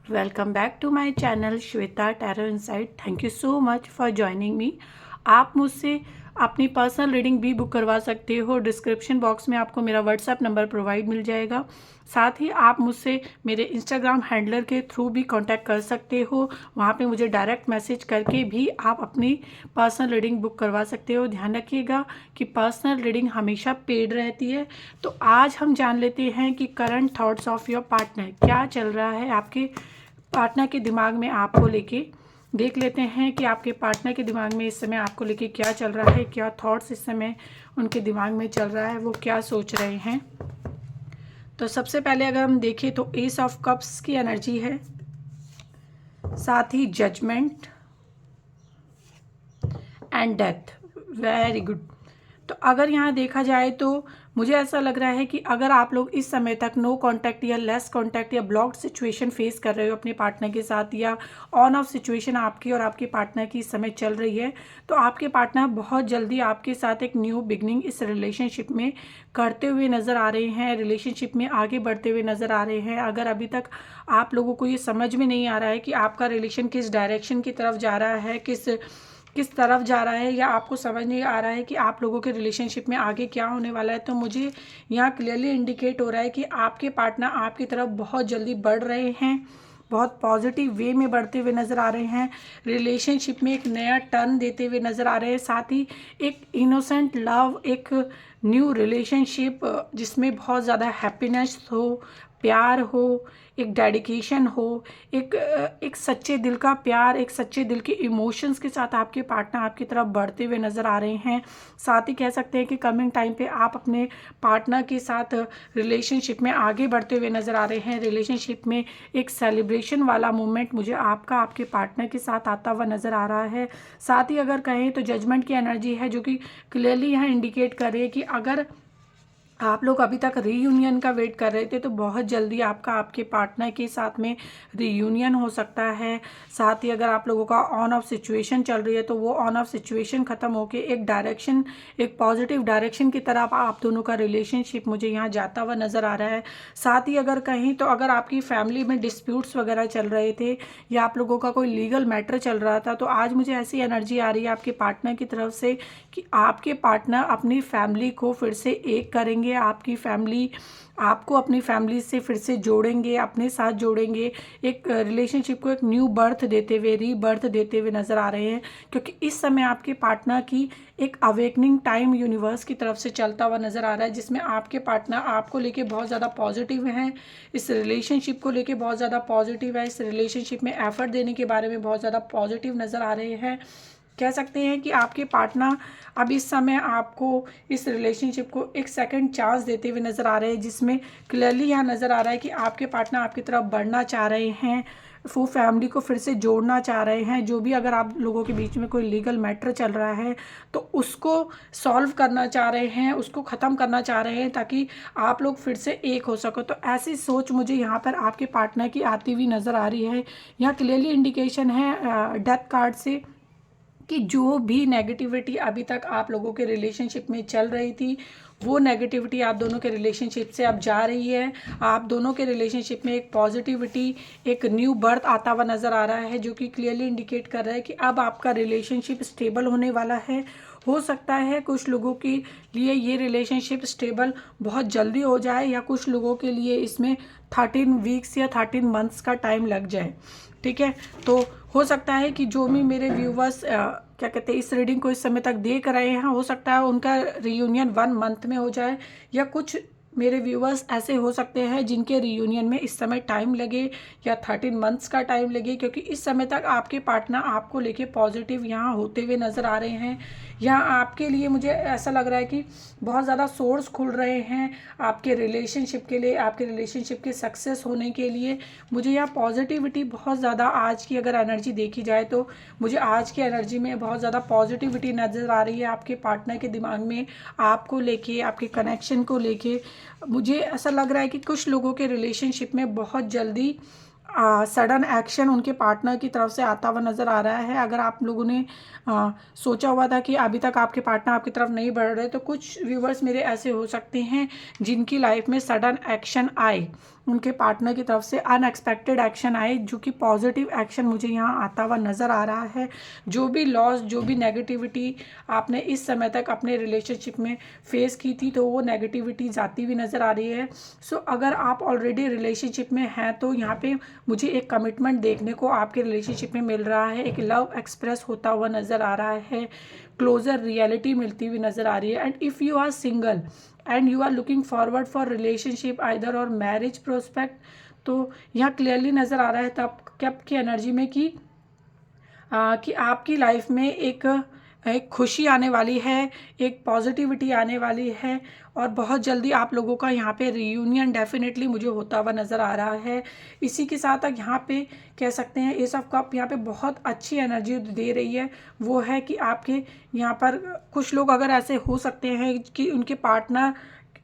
Welcome back to my channel Shweta tarot insight. Thank you so much for joining me. आप मुझसे अपनी personal reading भी book करवा सकते हो। डिस्क्रिप्शन बॉक्स में आपको मेरा व्हाट्सएप नंबर प्रोवाइड मिल जाएगा। साथ ही आप मुझसे मेरे इंस्टाग्राम हैंडलर के थ्रू भी कांटेक्ट कर सकते हो। वहाँ पे मुझे डायरेक्ट मैसेज करके भी आप अपनी पर्सनल रीडिंग बुक करवा सकते हो। ध्यान रखिएगा कि पर्सनल रीडिंग हमेशा पेड रहती है। तो आज हम जान लेते हैं कि current thoughts of your partner, क्या चल रहा है आपके पार्टनर के दिमाग में आपको लेके। देख लेते हैं कि आपके पार्टनर के दिमाग में इस समय आपको लेके क्या चल रहा है, क्या थॉट्स इस समय उनके दिमाग में चल रहा है, वो क्या सोच रहे हैं। तो सबसे पहले अगर हम देखें तो एस ऑफ कप्स की एनर्जी है, साथ ही judgement and death. Very good. तो अगर यहाँ देखा जाए तो मुझे ऐसा लग रहा है कि अगर आप लोग इस समय तक नो कांटेक्ट या लेस कांटेक्ट या ब्लॉक्ड सिचुएशन फेस कर रहे हो अपने पार्टनर के साथ, या ऑन ऑफ सिचुएशन आपकी और आपके पार्टनर की इस समय चल रही है, तो आपके पार्टनर बहुत जल्दी आपके साथ एक न्यू बिगनिंग इस रिलेशनशिप में करते हुए नज़र आ रहे हैं, रिलेशनशिप में आगे बढ़ते हुए नज़र आ रहे हैं। अगर अभी तक आप लोगों को ये समझ में नहीं आ रहा है कि आपका रिलेशन किस डायरेक्शन की तरफ जा रहा है, किस तरफ जा रहा है, या आपको समझ नहीं आ रहा है कि आप लोगों के रिलेशनशिप में आगे क्या होने वाला है, तो मुझे यहाँ क्लियरली इंडिकेट हो रहा है कि आपके पार्टनर आपकी तरफ बहुत जल्दी बढ़ रहे हैं, बहुत पॉजिटिव वे में बढ़ते हुए नज़र आ रहे हैं, रिलेशनशिप में एक नया टर्न देते हुए नज़र आ रहे हैं। साथ ही एक इनोसेंट लव, एक न्यू रिलेशनशिप जिसमें बहुत ज़्यादा हैप्पीनेस हो, प्यार हो, एक डेडिकेशन हो, एक सच्चे दिल का प्यार, एक सच्चे दिल के इमोशंस के साथ आपके पार्टनर आपकी तरफ बढ़ते हुए नज़र आ रहे हैं। साथ ही कह सकते हैं कि कमिंग टाइम पे आप अपने पार्टनर के साथ रिलेशनशिप में आगे बढ़ते हुए नज़र आ रहे हैं। रिलेशनशिप में एक सेलिब्रेशन वाला मोमेंट मुझे आपके पार्टनर के साथ आता हुआ नज़र आ रहा है। साथ ही अगर कहें तो जजमेंट की एनर्जी है, जो कि क्लियरली यहाँ इंडिकेट कर रही है कि अगर आप लोग अभी तक रीयूनियन का वेट कर रहे थे तो बहुत जल्दी आपका आपके पार्टनर के साथ में रीयूनियन हो सकता है। साथ ही अगर आप लोगों का ऑन ऑफ सिचुएशन चल रही है तो वो ऑन ऑफ सिचुएशन ख़त्म होके एक डायरेक्शन, एक पॉजिटिव डायरेक्शन की तरफ आप दोनों का रिलेशनशिप मुझे यहाँ जाता हुआ नज़र आ रहा है। साथ ही अगर कहीं तो अगर आपकी फैमिली में डिस्प्यूट्स वगैरह चल रहे थे या आप लोगों का कोई लीगल मैटर चल रहा था, तो आज मुझे ऐसी एनर्जी आ रही है आपके पार्टनर की तरफ से कि आपके पार्टनर अपनी फैमिली को फिर से एक करेंगे, आपकी फैमिली आपको अपनी फैमिली से फिर से जोड़ेंगे, अपने साथ जोड़ेंगे, एक रिलेशनशिप को एक न्यू बर्थ देते हुए, रीबर्थ देते हुए नज़र आ रहे हैं। क्योंकि इस समय आपके पार्टनर की एक अवेकनिंग टाइम यूनिवर्स की तरफ से चलता हुआ नज़र आ रहा है, जिसमें आपके पार्टनर आपको लेके बहुत ज़्यादा पॉजिटिव हैं, इस रिलेशनशिप को लेके बहुत ज़्यादा पॉजिटिव है, इस रिलेशनशिप में एफर्ट देने के बारे में बहुत ज़्यादा पॉजिटिव नज़र आ रहे हैं। कह सकते हैं कि आपके पार्टनर अब इस समय आपको इस रिलेशनशिप को एक सेकंड चांस देते हुए नज़र आ रहे हैं, जिसमें क्लियरली यहाँ नज़र आ रहा है कि आपके पार्टनर आपकी तरफ बढ़ना चाह रहे हैं, वो फैमिली को फिर से जोड़ना चाह रहे हैं। जो भी अगर आप लोगों के बीच में कोई लीगल मैटर चल रहा है तो उसको सॉल्व करना चाह रहे हैं, उसको ख़त्म करना चाह रहे हैं, ताकि आप लोग फिर से एक हो सको। तो ऐसी सोच मुझे यहाँ पर आपके पार्टनर की आती हुई नज़र आ रही है। यहाँ क्लियरली इंडिकेशन है डेथ कार्ड से कि जो भी नेगेटिविटी अभी तक आप लोगों के रिलेशनशिप में चल रही थी, वो नेगेटिविटी आप दोनों के रिलेशनशिप से अब जा रही है। आप दोनों के रिलेशनशिप में एक पॉजिटिविटी, एक न्यू बर्थ आता हुआ नज़र आ रहा है, जो कि क्लियरली इंडिकेट कर रहा है कि अब आपका रिलेशनशिप स्टेबल होने वाला है। हो सकता है कुछ लोगों के लिए ये रिलेशनशिप स्टेबल बहुत जल्दी हो जाए, या कुछ लोगों के लिए इसमें 13 वीक्स या 13 मंथ्स का टाइम लग जाए। ठीक है, तो हो सकता है कि जो भी मेरे व्यूवर्स क्या कहते हैं इस रीडिंग को इस समय तक देख रहे हैं, हो सकता है उनका रीयूनियन 1 मंथ में हो जाए, या कुछ मेरे व्यूवर्स ऐसे हो सकते हैं जिनके रीयूनियन में इस समय टाइम लगे या 13 मंथ्स का टाइम लगे। क्योंकि इस समय तक आपके पार्टनर आपको लेके पॉजिटिव यहाँ होते हुए नज़र आ रहे हैं। यहाँ आपके लिए मुझे ऐसा लग रहा है कि बहुत ज़्यादा सोर्स खुल रहे हैं आपके रिलेशनशिप के लिए, आपके रिलेशनशिप के सक्सेस होने के लिए। मुझे यहाँ पॉजिटिविटी बहुत ज़्यादा, आज की अगर एनर्जी देखी जाए तो मुझे आज की एनर्जी में बहुत ज़्यादा पॉजिटिविटी नज़र आ रही है आपके पार्टनर के दिमाग में, आपको लेके, आपके कनेक्शन को लेके। मुझे ऐसा लग रहा है कि कुछ लोगों के रिलेशनशिप में बहुत जल्दी सडन एक्शन उनके पार्टनर की तरफ से आता हुआ नज़र आ रहा है। अगर आप लोगों ने सोचा हुआ था कि अभी तक आपके पार्टनर आपकी तरफ नहीं बढ़ रहे, तो कुछ व्यूवर्स मेरे ऐसे हो सकते हैं जिनकी लाइफ में सडन एक्शन आए, उनके पार्टनर की तरफ से अनएक्सपेक्टेड एक्शन आए, जो कि पॉजिटिव एक्शन मुझे यहाँ आता हुआ नज़र आ रहा है। जो भी लॉस, जो भी नेगेटिविटी आपने इस समय तक अपने रिलेशनशिप में फेस की थी, तो वो नेगेटिविटी जाती हुई नज़र आ रही है। सो अगर आप ऑलरेडी रिलेशनशिप में हैं तो यहाँ पे मुझे एक कमिटमेंट देखने को आपके रिलेशनशिप में मिल रहा है, एक लव एक्सप्रेस होता हुआ नज़र आ रहा है, क्लोजर रियलिटी मिलती हुई नज़र आ रही है। And if you are single and you are looking forward for relationship either और मैरिज प्रोस्पेक्ट, तो यहाँ क्लियरली नज़र आ रहा है तब कब की एनर्जी में कि आपकी लाइफ में एक खुशी आने वाली है, एक पॉजिटिविटी आने वाली है, और बहुत जल्दी आप लोगों का यहाँ पे रियूनियन डेफिनेटली मुझे होता हुआ नज़र आ रहा है। इसी के साथ यहाँ पे कह सकते हैं एस ऑफ कप यहाँ पे बहुत अच्छी एनर्जी दे रही है। वो है कि आपके यहाँ पर कुछ लोग अगर ऐसे हो सकते हैं कि उनके पार्टनर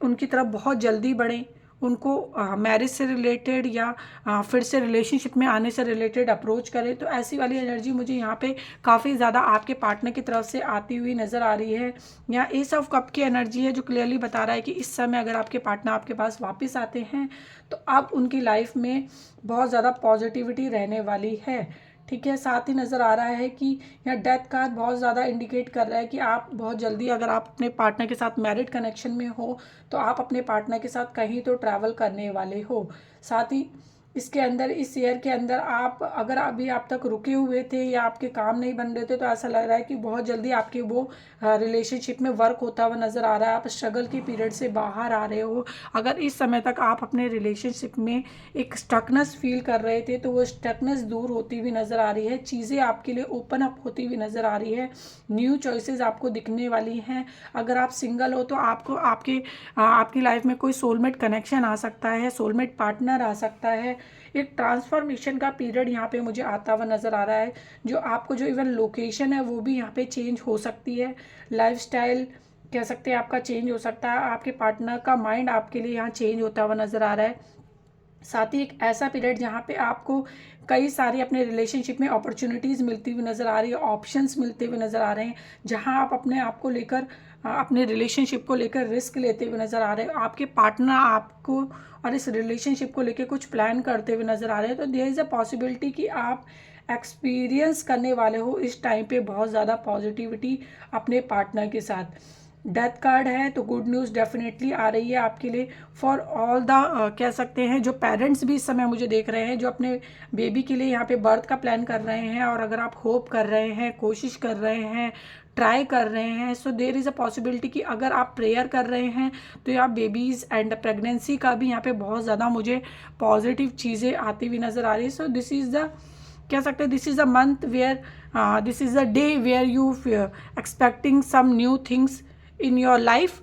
उनकी तरफ बहुत जल्दी बढ़ें, उनको मैरिज से रिलेटेड या फिर से रिलेशनशिप में आने से रिलेटेड अप्रोच करें, तो ऐसी वाली एनर्जी मुझे यहाँ पे काफ़ी ज़्यादा आपके पार्टनर की तरफ से आती हुई नज़र आ रही है। यहाँ एस ऑफ कप की एनर्जी है जो क्लियरली बता रहा है कि इस समय अगर आपके पार्टनर आपके पास वापस आते हैं तो अब उनकी लाइफ में बहुत ज़्यादा पॉजिटिविटी रहने वाली है। ठीक है, साथ ही नज़र आ रहा है कि यहाँ डेथ कार्ड बहुत ज़्यादा इंडिकेट कर रहा है कि आप बहुत जल्दी, अगर आप अपने पार्टनर के साथ मैरिड कनेक्शन में हो तो आप अपने पार्टनर के साथ कहीं तो ट्रैवल करने वाले हो। साथ ही इसके अंदर, इस ईयर के अंदर आप अगर अभी आप तक रुके हुए थे या आपके काम नहीं बन रहे थे, तो ऐसा लग रहा है कि बहुत जल्दी आपके वो रिलेशनशिप में वर्क होता हुआ नज़र आ रहा है। आप स्ट्रगल की पीरियड से बाहर आ रहे हो। अगर इस समय तक आप अपने रिलेशनशिप में एक स्टकनेस फील कर रहे थे तो वो स्टकनेस दूर होती हुई नज़र आ रही है। चीज़ें आपके लिए ओपन अप होती हुई नज़र आ रही है। न्यू चॉइसेस आपको दिखने वाली हैं। अगर आप सिंगल हो तो आपको आपकी लाइफ में कोई सोलमेट कनेक्शन आ सकता है, सोलमेट पार्टनर आ सकता है। एक ट्रांसफॉर्मेशन का पीरियड यहाँ पे मुझे आता हुआ नज़र आ रहा है, जो आपको जो इवन लोकेशन है वो भी यहाँ पे चेंज हो सकती है। लाइफस्टाइल कह सकते हैं आपका चेंज हो सकता है। आपके पार्टनर का माइंड आपके लिए यहाँ चेंज होता हुआ नज़र आ रहा है। साथ ही एक ऐसा पीरियड जहाँ पे आपको कई सारी अपने रिलेशनशिप में अपॉर्चुनिटीज़ मिलती हुई नज़र आ रही है, ऑप्शंस मिलते हुए नज़र आ रहे हैं, जहाँ आप अपने आप को लेकर, अपने रिलेशनशिप को लेकर रिस्क लेते हुए नज़र आ रहे हैं। आपके पार्टनर आपको और इस रिलेशनशिप को लेकर कुछ प्लान करते हुए नज़र आ रहे हैं। तो देयर इज़ अ पॉसिबिलिटी कि आप एक्सपीरियंस करने वाले हो इस टाइम पे बहुत ज़्यादा पॉजिटिविटी अपने पार्टनर के साथ। डेथ कार्ड है तो गुड न्यूज़ डेफिनेटली आ रही है आपके लिए। फॉर ऑल द कह सकते हैं जो पेरेंट्स भी इस समय मुझे देख रहे हैं, जो अपने बेबी के लिए यहाँ पे बर्थ का प्लान कर रहे हैं, और अगर आप होप कर रहे हैं, कोशिश कर रहे हैं, ट्राई कर रहे हैं, so there is a possibility कि अगर आप प्रेयर कर रहे हैं तो यहाँ बेबीज़ एंड प्रेगनेंसी का भी यहाँ पे बहुत ज़्यादा मुझे पॉजिटिव चीज़ें आती हुई नज़र आ रही है। सो दिस इज़ द, कह सकते हैं this is a month where, this is a day where you expecting some new things in your life,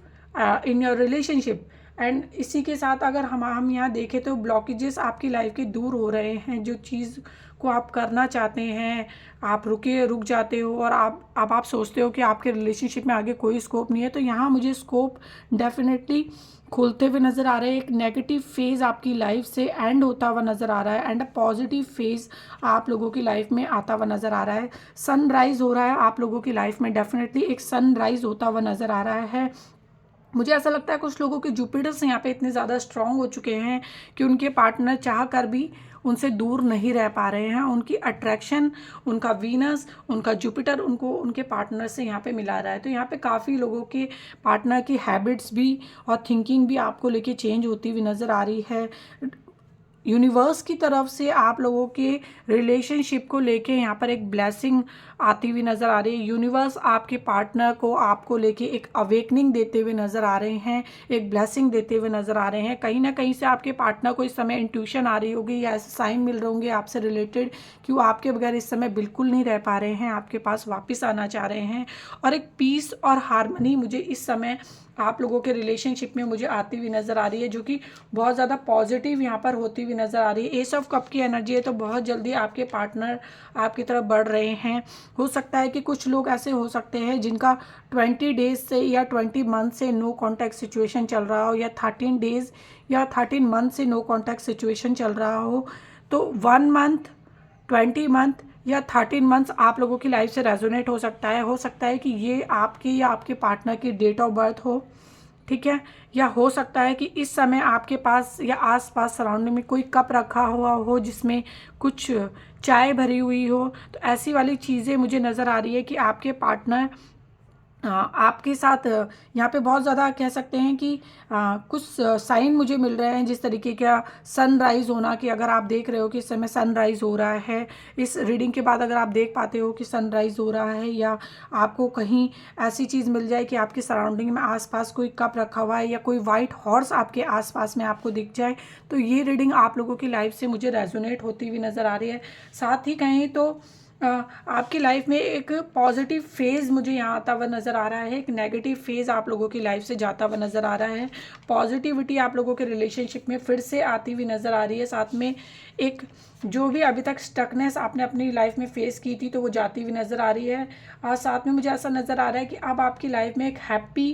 in your relationship. And इसी के साथ अगर हम यहाँ देखें तो ब्लॉकेजेस आपकी लाइफ के दूर हो रहे हैं। जो चीज़ को आप करना चाहते हैं आप रुक जाते हो, और आप सोचते हो कि आपके रिलेशनशिप में आगे कोई स्कोप नहीं है, तो यहाँ मुझे स्कोप डेफिनेटली खुलते हुए नज़र आ रहे हैं। एक नेगेटिव फेज़ आपकी लाइफ से एंड होता हुआ नज़र आ रहा है, एंड अ पॉजिटिव फेज़ आप लोगों की लाइफ में आता हुआ नज़र आ रहा है। सनराइज़ हो रहा है आप लोगों की लाइफ में, डेफिनेटली एक सनराइज़ होता हुआ नज़र आ रहा है। मुझे ऐसा लगता है कुछ लोगों के जुपिटर्स यहाँ पे इतने ज़्यादा स्ट्रांग हो चुके हैं कि उनके पार्टनर चाह कर भी उनसे दूर नहीं रह पा रहे हैं। उनकी अट्रैक्शन, उनका वीनस, उनका जुपिटर उनको उनके पार्टनर से यहाँ पे मिला रहा है। तो यहाँ पे काफ़ी लोगों के पार्टनर की हैबिट्स भी और थिंकिंग भी आपको लेके चेंज होती हुई नज़र आ रही है। यूनिवर्स की तरफ से आप लोगों के रिलेशनशिप को लेके यहाँ पर एक ब्लेसिंग आती हुई नज़र आ रही है। यूनिवर्स आपके पार्टनर को आपको लेके एक अवेकनिंग देते हुए नज़र आ रहे हैं, एक ब्लेसिंग देते हुए नज़र आ रहे हैं। कहीं ना कहीं से आपके पार्टनर को इस समय इंट्यूशन आ रही होगी या ऐसे साइन मिल रहे होंगे आपसे रिलेटेड कि वो आपके बगैर इस समय बिल्कुल नहीं रह पा रहे हैं, आपके पास वापस आना चाह रहे हैं। और एक पीस और हार्मनी मुझे इस समय आप लोगों के रिलेशनशिप में मुझे आती हुई नज़र आ रही है, जो कि बहुत ज़्यादा पॉजिटिव यहाँ पर होती हुई नज़र आ रही है। एस ऑफ कप की एनर्जी है तो बहुत जल्दी आपके पार्टनर आपकी तरफ बढ़ रहे हैं। हो सकता है कि कुछ लोग ऐसे हो सकते हैं जिनका 20 डेज से या 20 मंथ से नो कॉन्टैक्ट सिचुएशन चल रहा हो, या 13 डेज या 13 मंथ से नो कॉन्टैक्ट सिचुएशन चल रहा हो। तो 1 मंथ, 20 मंथ या 13 मंथ्स आप लोगों की लाइफ से रेजोनेट हो सकता है कि ये आपकी या आपके पार्टनर की डेट ऑफ बर्थ हो, ठीक है। या हो सकता है कि इस समय आपके पास या आसपास सराउंडिंग में कोई कप रखा हुआ हो जिसमें कुछ चाय भरी हुई हो। तो ऐसी वाली चीज़ें मुझे नज़र आ रही है कि आपके पार्टनर आपके साथ यहाँ पे बहुत ज़्यादा कह सकते हैं कि कुछ साइन मुझे मिल रहे हैं, जिस तरीके का सनराइज़ होना, कि अगर आप देख रहे हो कि इस समय सनराइज़ हो रहा है, इस रीडिंग के बाद अगर आप देख पाते हो कि सनराइज़ हो रहा है, या आपको कहीं ऐसी चीज़ मिल जाए कि आपकी सराउंडिंग में आसपास कोई कप रखा हुआ है या कोई वाइट हॉर्स आपके आसपास में आपको दिख जाए, तो ये रीडिंग आप लोगों की लाइफ से मुझे रेजोनेट होती हुई नज़र आ रही है। साथ ही कहें तो आपकी लाइफ में एक पॉजिटिव फेज़ मुझे यहाँ आता हुआ नज़र आ रहा है, एक नेगेटिव फेज़ आप लोगों की लाइफ से जाता हुआ नज़र आ रहा है। पॉजिटिविटी आप लोगों के रिलेशनशिप में फिर से आती हुई नज़र आ रही है। साथ में एक जो भी अभी तक स्टकनेस आपने अपनी लाइफ में फेस की थी तो वो जाती हुई नज़र आ रही है। और साथ में मुझे ऐसा नज़र आ रहा है कि अब आपकी लाइफ में एक हैप्पी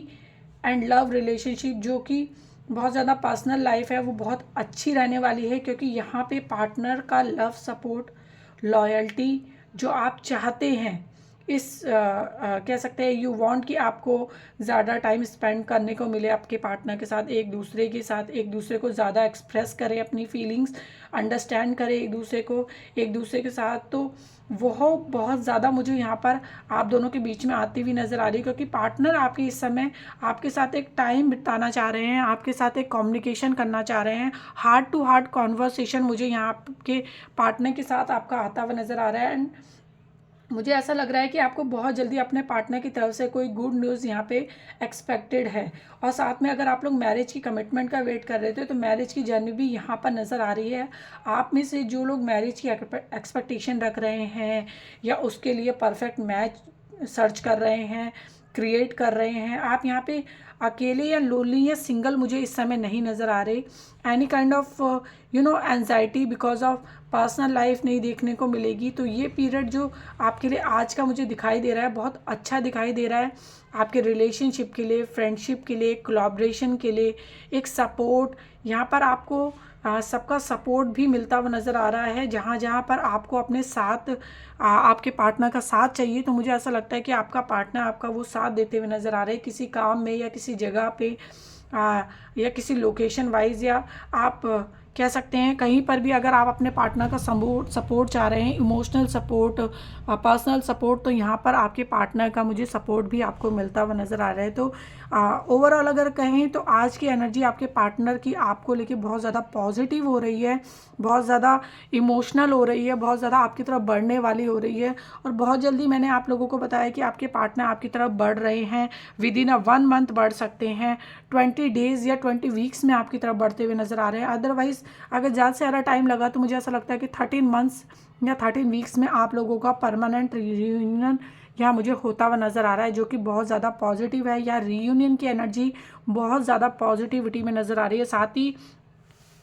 एंड लव रिलेशनशिप, जो कि बहुत ज़्यादा पर्सनल लाइफ है, वो बहुत अच्छी रहने वाली है, क्योंकि यहाँ पे पार्टनर का लव, सपोर्ट, लॉयल्टी जो आप चाहते हैं, इस कह सकते हैं यू वांट कि आपको ज़्यादा टाइम स्पेंड करने को मिले आपके पार्टनर के साथ, एक दूसरे के साथ एक दूसरे को ज़्यादा एक्सप्रेस करें अपनी फीलिंग्स, अंडरस्टैंड करें एक दूसरे के साथ। तो वो बहुत ज़्यादा मुझे यहाँ पर आप दोनों के बीच में आती हुई नज़र आ रही है, क्योंकि पार्टनर आपके इस समय आपके साथ एक टाइम बिताना चाह रहे हैं, आपके साथ एक कम्युनिकेशन करना चाह रहे हैं, हार्ट टू हार्ट कॉन्वर्सेशन मुझे यहाँ आपके पार्टनर के साथ आपका आता हुआ नज़र आ रहा है। एंड मुझे ऐसा लग रहा है कि आपको बहुत जल्दी अपने पार्टनर की तरफ से कोई गुड न्यूज़ यहाँ पे एक्सपेक्टेड है। और साथ में अगर आप लोग मैरिज की कमिटमेंट का वेट कर रहे थे तो मैरिज की जर्नी भी यहाँ पर नज़र आ रही है। आप में से जो लोग मैरिज की एक्सपेक्टेशन रख रहे हैं या उसके लिए परफेक्ट मैच सर्च कर रहे हैं, क्रिएट कर रहे हैं, आप यहाँ पे अकेले या लोनली या सिंगल मुझे इस समय नहीं नज़र आ रही। Any kind of anxiety because of personal life नहीं देखने को मिलेगी। तो ये पीरियड जो आपके लिए आज का मुझे दिखाई दे रहा है, बहुत अच्छा दिखाई दे रहा है आपके रिलेशनशिप के लिए, फ्रेंडशिप के लिए, कोलैबोरेशन के लिए, एक सपोर्ट यहाँ पर आपको सबका सपोर्ट भी मिलता हुआ नज़र आ रहा है। जहाँ जहाँ पर आपको अपने साथ आपके पार्टनर का साथ चाहिए, तो मुझे ऐसा लगता है कि आपका पार्टनर आपका वो साथ देते हुए नज़र आ रहे हैं, किसी काम में या किसी जगह पे या किसी लोकेशन वाइज, या आप कह सकते हैं कहीं पर भी अगर आप अपने पार्टनर का सपोर्ट चाह रहे हैं, इमोशनल सपोर्ट, पर्सनल सपोर्ट, तो यहाँ पर आपके पार्टनर का मुझे सपोर्ट भी आपको मिलता हुआ नज़र आ रहा है। तो ओवरऑल अगर कहें तो आज की एनर्जी आपके पार्टनर की आपको लेके बहुत ज़्यादा पॉजिटिव हो रही है, बहुत ज़्यादा इमोशनल हो रही है, बहुत ज़्यादा आपकी तरफ बढ़ने वाली हो रही है। और बहुत जल्दी मैंने आप लोगों को बताया कि आपके पार्टनर आपकी तरफ बढ़ रहे हैं, विद इन 1 मंथ बढ़ सकते हैं, 20 डेज़ या 20 वीक्स में आपकी तरफ बढ़ते हुए नज़र आ रहे हैं। अदरवाइज़ अगर ज़्यादा से ज़्यादा टाइम लगा तो मुझे ऐसा लगता है कि 13 मंथ्स या 13 वीक्स में आप लोगों का परमानेंट रीयूनियन यहाँ मुझे होता हुआ नज़र आ रहा है, जो कि बहुत ज़्यादा पॉजिटिव है। या रीयूनियन की एनर्जी बहुत ज़्यादा पॉजिटिविटी में नज़र आ रही है। साथ ही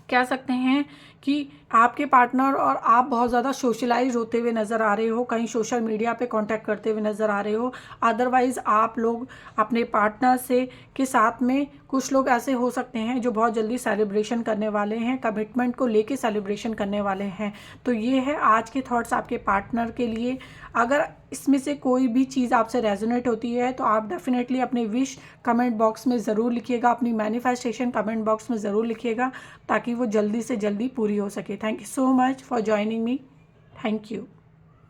कह सकते हैं कि आपके पार्टनर और आप बहुत ज़्यादा सोशलाइज होते हुए नज़र आ रहे हो, कहीं सोशल मीडिया पे कांटेक्ट करते हुए नज़र आ रहे हो। अदरवाइज़ आप लोग अपने पार्टनर से के साथ में कुछ लोग ऐसे हो सकते हैं जो बहुत जल्दी सेलिब्रेशन करने वाले हैं, कमिटमेंट को लेके सेलिब्रेशन करने वाले हैं। तो ये है आज के थॉट्स आपके पार्टनर के लिए। अगर इसमें से कोई भी चीज़ आपसे रेजोनेट होती है तो आप डेफिनेटली अपने विश कमेंट बॉक्स में ज़रूर लिखिएगा, अपनी मैनिफेस्टेशन कमेंट बॉक्स में ज़रूर लिखिएगा, ताकि वो जल्दी से जल्दी पूरी हो सके। Thank you so much for joining me. Thank you.